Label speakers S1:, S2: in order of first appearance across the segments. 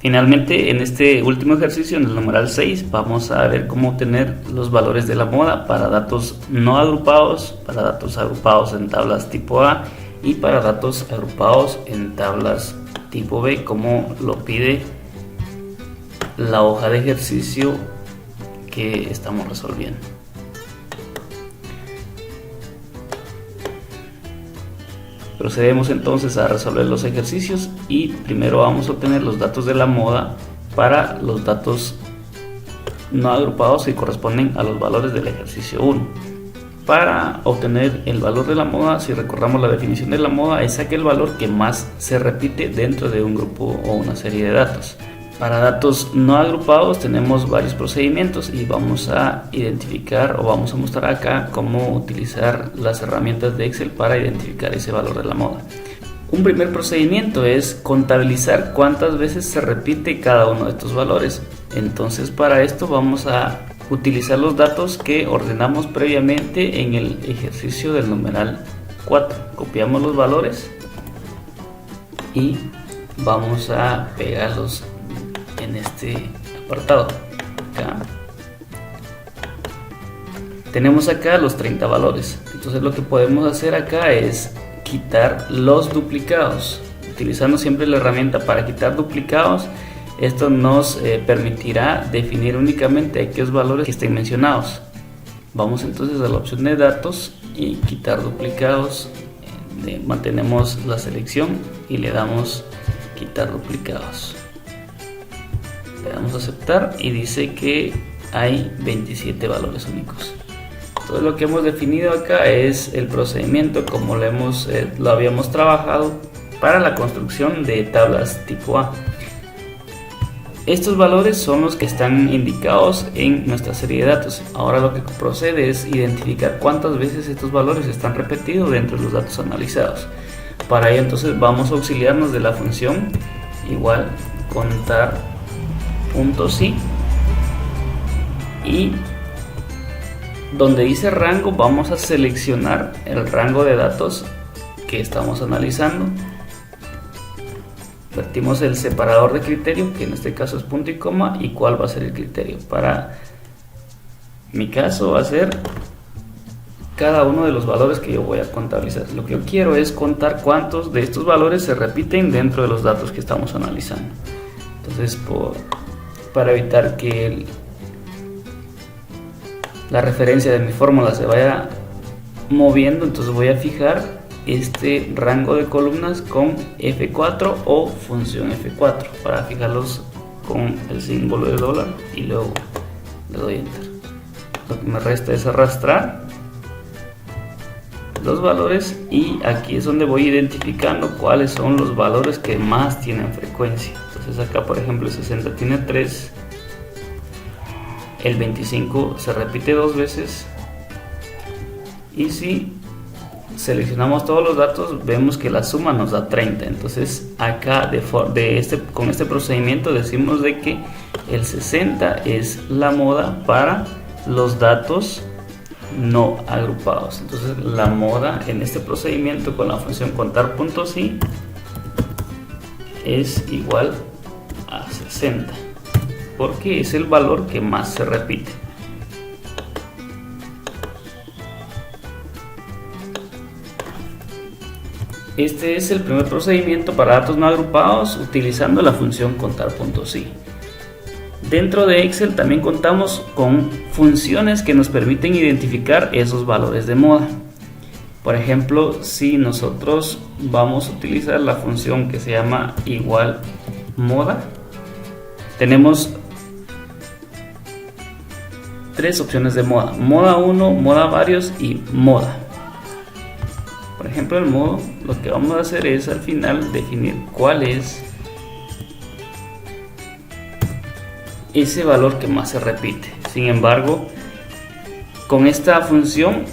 S1: Finalmente, en este último ejercicio, en el numeral 6, vamos a ver cómo obtener los valores de la moda para datos no agrupados, para datos agrupados en tablas tipo A y para datos agrupados en tablas tipo B, como lo pide la hoja de ejercicio que estamos resolviendo. Procedemos entonces a resolver los ejercicios y primero vamos a obtener los datos de la moda para los datos no agrupados que corresponden a los valores del ejercicio 1. Para obtener el valor de la moda, si recordamos la definición de la moda, es aquel valor que más se repite dentro de un grupo o una serie de datos. Para datos no agrupados tenemos varios procedimientos y vamos a identificar o vamos a mostrar acá cómo utilizar las herramientas de Excel para identificar ese valor de la moda. Un primer procedimiento es contabilizar cuántas veces se repite cada uno de estos valores. Entonces, para esto vamos a utilizar los datos que ordenamos previamente en el ejercicio del numeral 4. Copiamos los valores y vamos a pegarlos en este apartado. Acá tenemos acá los 30 valores. Entonces lo que podemos hacer acá es quitar los duplicados, utilizando siempre la herramienta para quitar duplicados. Esto nos permitirá definir únicamente aquellos valores que estén mencionados. Vamos entonces a la opción de datos y quitar duplicados. Mantenemos la selección y le damos quitar duplicados. Le damos a aceptar y dice que hay 27 valores únicos. Todo lo que hemos definido acá es el procedimiento como lo habíamos trabajado para la construcción de tablas tipo A. Estos valores son los que están indicados en nuestra serie de datos. Ahora lo que procede es identificar cuántas veces estos valores están repetidos dentro de los datos analizados. Para ello entonces vamos a auxiliarnos de la función igual contar puntos y donde dice rango vamos a seleccionar el rango de datos que estamos analizando. Vertimos el separador de criterio, que en este caso es punto y coma, y cuál va a ser el criterio. Para mi caso va a ser cada uno de los valores que yo voy a contabilizar. Lo que yo quiero es contar cuántos de estos valores se repiten dentro de los datos que estamos analizando. Entonces, para evitar que la referencia de mi fórmula se vaya moviendo, entonces voy a fijar este rango de columnas con F4 o función F4 para fijarlos con el símbolo de dólar y luego le doy enter. Lo que me resta es arrastrar los valores y aquí es donde voy identificando cuáles son los valores que más tienen frecuencia. Entonces acá por ejemplo el 60 tiene 3, el 25 se repite 2 veces y si seleccionamos todos los datos vemos que la suma nos da 30. Entonces acá con este procedimiento decimos de que el 60 es la moda para los datos no agrupados. Entonces la moda en este procedimiento con la función contar puntos y es igual a 60 porque es el valor que más se repite. Este es el primer procedimiento para datos no agrupados utilizando la función contar puntos y. Dentro de Excel también contamos con funciones que nos permiten identificar esos valores de moda. Por ejemplo, si nosotros vamos a utilizar la función que se llama igual moda, tenemos tres opciones de moda: moda 1, moda varios y moda. Por ejemplo, el modo, lo que vamos a hacer es al final definir cuál es ese valor que más se repite. Sin embargo, con esta función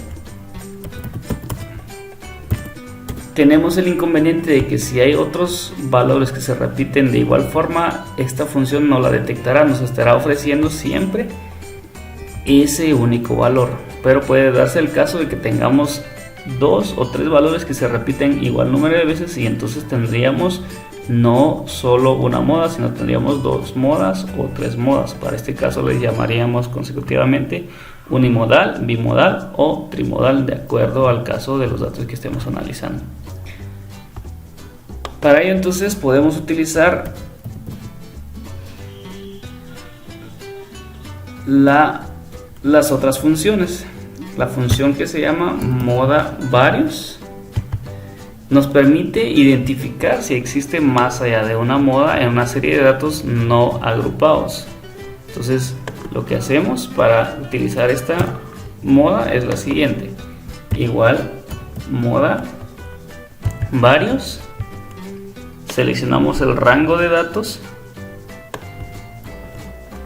S1: tenemos el inconveniente de que si hay otros valores que se repiten de igual forma, esta función no la detectará, nos estará ofreciendo siempre ese único valor. Pero puede darse el caso de que tengamos 2 o 3 valores que se repiten igual número de veces y entonces tendríamos no solo una moda, sino tendríamos dos modas o tres modas. Para este caso les llamaríamos consecutivamente unimodal, bimodal o trimodal, de acuerdo al caso de los datos que estemos analizando. Para ello entonces podemos utilizar las otras funciones. La función que se llama moda varios nos permite identificar si existe más allá de una moda en una serie de datos no agrupados. Entonces lo que hacemos para utilizar esta moda es la siguiente: igual moda varios, seleccionamos el rango de datos,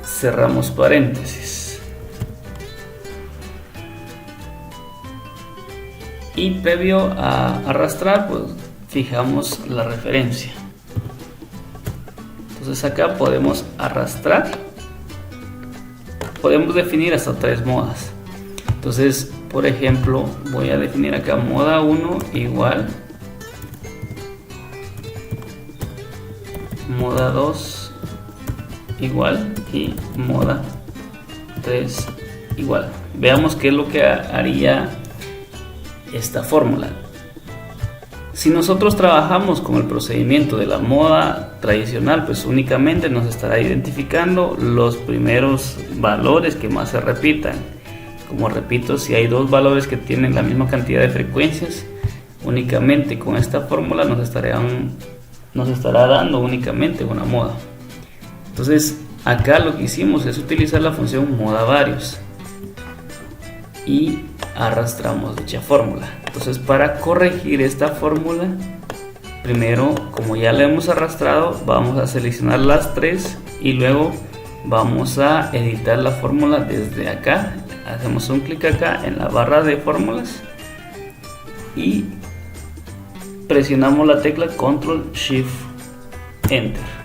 S1: cerramos paréntesis y previo a arrastrar, pues fijamos la referencia. Entonces acá podemos arrastrar, podemos definir hasta tres modas. Entonces, por ejemplo, voy a definir acá moda 1 igual moda 2 igual y moda 3 igual. Veamos qué es lo que haría esta fórmula. Si nosotros trabajamos con el procedimiento de la moda tradicional, pues únicamente nos estará identificando los primeros valores que más se repitan. Como repito, si hay dos valores que tienen la misma cantidad de frecuencias, únicamente con esta fórmula nos estará dando únicamente una moda. Entonces acá lo que hicimos es utilizar la función moda varios y arrastramos dicha fórmula. Entonces, para corregir esta fórmula, primero, como ya la hemos arrastrado, vamos a seleccionar las tres y luego vamos a editar la fórmula desde acá. Hacemos un clic acá en la barra de fórmulas y presionamos la tecla Control Shift Enter.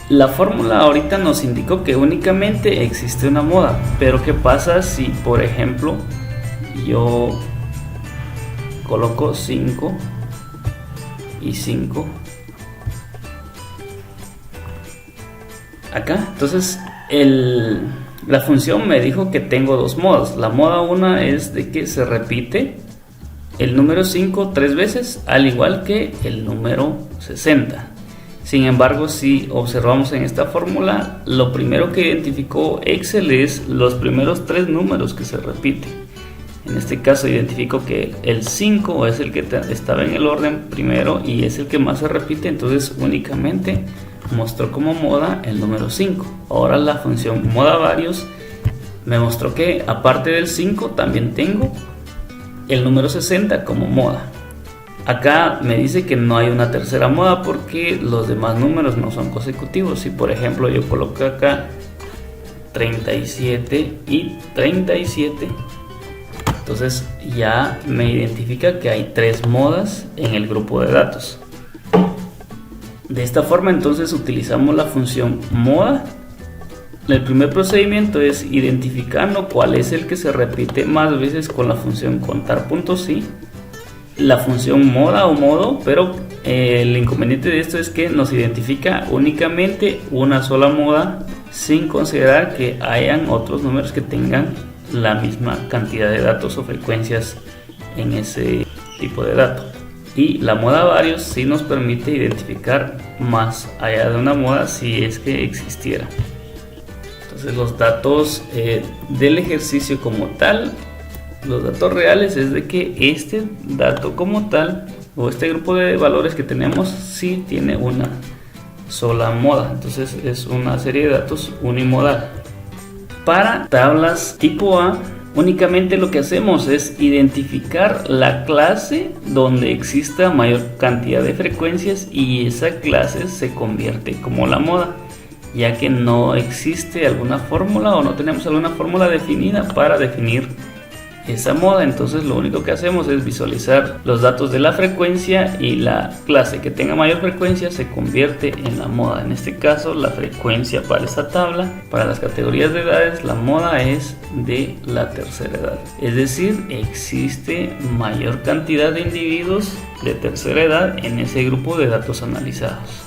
S1: La fórmula ahorita nos indicó que únicamente existe una moda, pero ¿qué pasa si, por ejemplo, yo coloco 5 y 5 acá? Entonces la función me dijo que tengo dos modas. La moda 1 es de que se repite el número 5 tres veces, al igual que el número 60. Sin embargo, si observamos en esta fórmula, lo primero que identificó Excel es los primeros tres números que se repiten. En este caso identificó que el 5 es el que estaba en el orden primero y es el que más se repite, entonces únicamente mostró como moda el número 5. Ahora la función moda varios me mostró que aparte del 5 también tengo el número 60 como moda. Acá me dice que no hay una tercera moda porque los demás números no son consecutivos. Si por ejemplo yo coloco acá 37 y 37, entonces ya me identifica que hay tres modas en el grupo de datos. De esta forma entonces utilizamos la función moda. El primer procedimiento es identificando cuál es el que se repite más veces con la función contar.si. La función moda o modo, pero el inconveniente de esto es que nos identifica únicamente una sola moda sin considerar que hayan otros números que tengan la misma cantidad de datos o frecuencias en ese tipo de dato. Y la moda varios sí nos permite identificar más allá de una moda si es que existiera. Entonces los datos del ejercicio como tal, los datos reales es de que este dato como tal o este grupo de valores que tenemos sí tiene una sola moda, entonces es una serie de datos unimodal. Para tablas tipo A únicamente lo que hacemos es identificar la clase donde exista mayor cantidad de frecuencias y esa clase se convierte como la moda, ya que no existe alguna fórmula o no tenemos alguna fórmula definida para definir esa moda. Entonces lo único que hacemos es visualizar los datos de la frecuencia y la clase que tenga mayor frecuencia se convierte en la moda. En este caso, la frecuencia para esta tabla, para las categorías de edades, la moda es de la tercera edad. Es decir, existe mayor cantidad de individuos de tercera edad en ese grupo de datos analizados.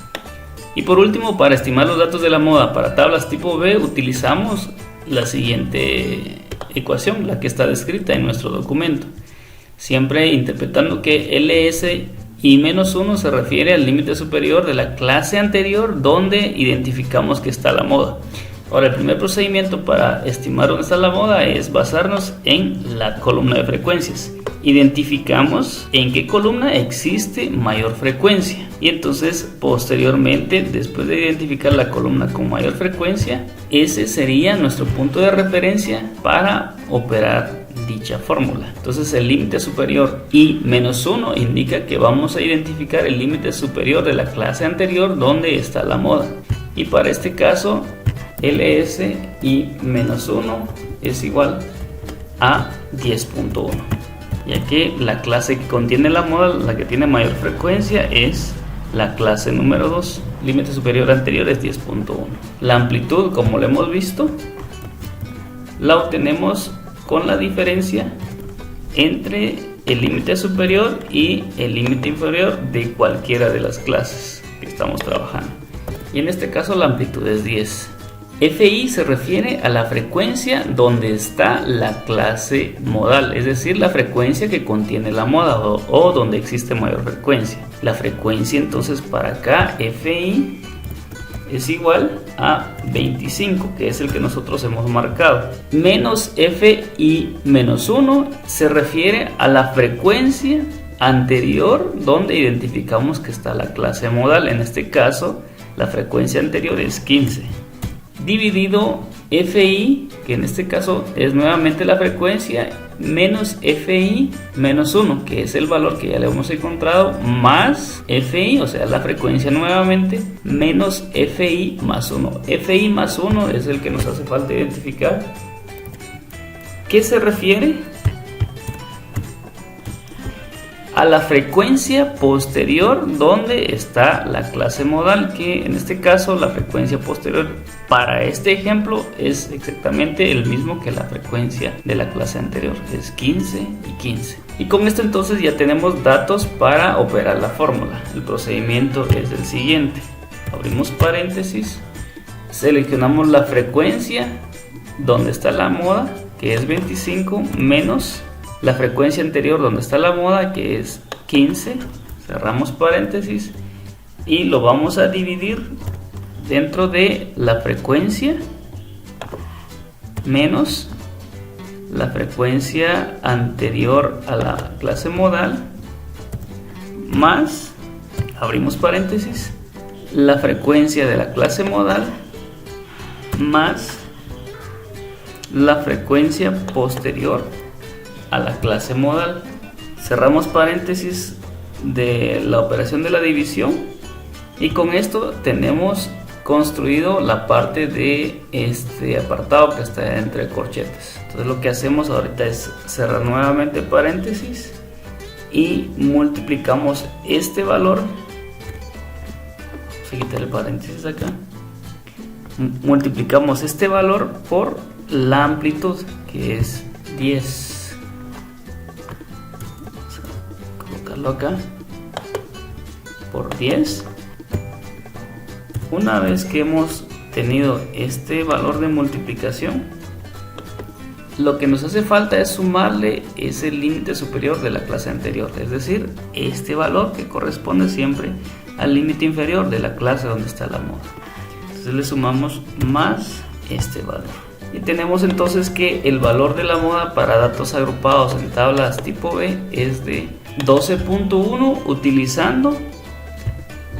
S1: Y por último, para estimar los datos de la moda para tablas tipo B, utilizamos la siguiente ecuación, la que está descrita en nuestro documento, siempre interpretando que LSI-1 se refiere al límite superior de la clase anterior donde identificamos que está la moda. Ahora, el primer procedimiento para estimar dónde está la moda es basarnos en la columna de frecuencias. Identificamos en qué columna existe mayor frecuencia y entonces posteriormente, después de identificar la columna con mayor frecuencia, ese sería nuestro punto de referencia para operar dicha fórmula. Entonces el límite superior I-1 indica que vamos a identificar el límite superior de la clase anterior donde está la moda, y para este caso LSI-1 es igual a 10.1, ya que la clase que contiene la moda, la que tiene mayor frecuencia, es la clase número 2. Límite superior anterior es 10.1. La amplitud, como lo hemos visto, la obtenemos con la diferencia entre el límite superior y el límite inferior de cualquiera de las clases que estamos trabajando. Y en este caso la amplitud es 10. FI se refiere a la frecuencia donde está la clase modal, es decir, la frecuencia que contiene la moda o donde existe mayor frecuencia. La frecuencia entonces para acá, FI, es igual a 25, que es el que nosotros hemos marcado. Menos FI-1 se refiere a la frecuencia anterior donde identificamos que está la clase modal. En este caso, la frecuencia anterior es 15. Dividido FI, que en este caso es nuevamente la frecuencia, menos FI menos 1, que es el valor que ya le hemos encontrado, más FI, o sea la frecuencia nuevamente, menos FI más 1. FI más 1 es el que nos hace falta identificar. ¿Qué se refiere? A la frecuencia posterior donde está la clase modal, que en este caso la frecuencia posterior para este ejemplo es exactamente el mismo que la frecuencia de la clase anterior, es 15 y 15. Y con esto entonces ya tenemos datos para operar la fórmula. El procedimiento es el siguiente: abrimos paréntesis, seleccionamos la frecuencia donde está la moda, que es 25, menos la frecuencia anterior donde está la moda, que es 15, cerramos paréntesis y lo vamos a dividir dentro de la frecuencia menos la frecuencia anterior a la clase modal más, abrimos paréntesis, la frecuencia de la clase modal más la frecuencia posterior a la clase modal. Cerramos paréntesis de la operación de la división y con esto tenemos construido la parte de este apartado que está entre corchetes. Entonces lo que hacemos ahorita es cerrar nuevamente paréntesis y multiplicamos este valor. Vamos a quitar el paréntesis acá. Multiplicamos este valor por la amplitud, que es 10. Acá por 10. Una vez que hemos tenido este valor de multiplicación, lo que nos hace falta es sumarle ese límite superior de la clase anterior, es decir, este valor que corresponde siempre al límite inferior de la clase donde está la moda. Entonces le sumamos más este valor y tenemos entonces que el valor de la moda para datos agrupados en tablas tipo B es de 12.1 utilizando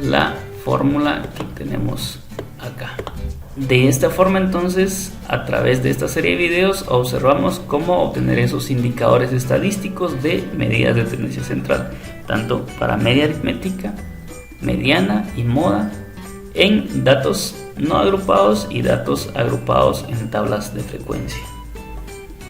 S1: la fórmula que tenemos acá. De esta forma entonces, a través de esta serie de videos, observamos cómo obtener esos indicadores estadísticos de medidas de tendencia central, tanto para media aritmética, mediana y moda, en datos no agrupados y datos agrupados en tablas de frecuencia.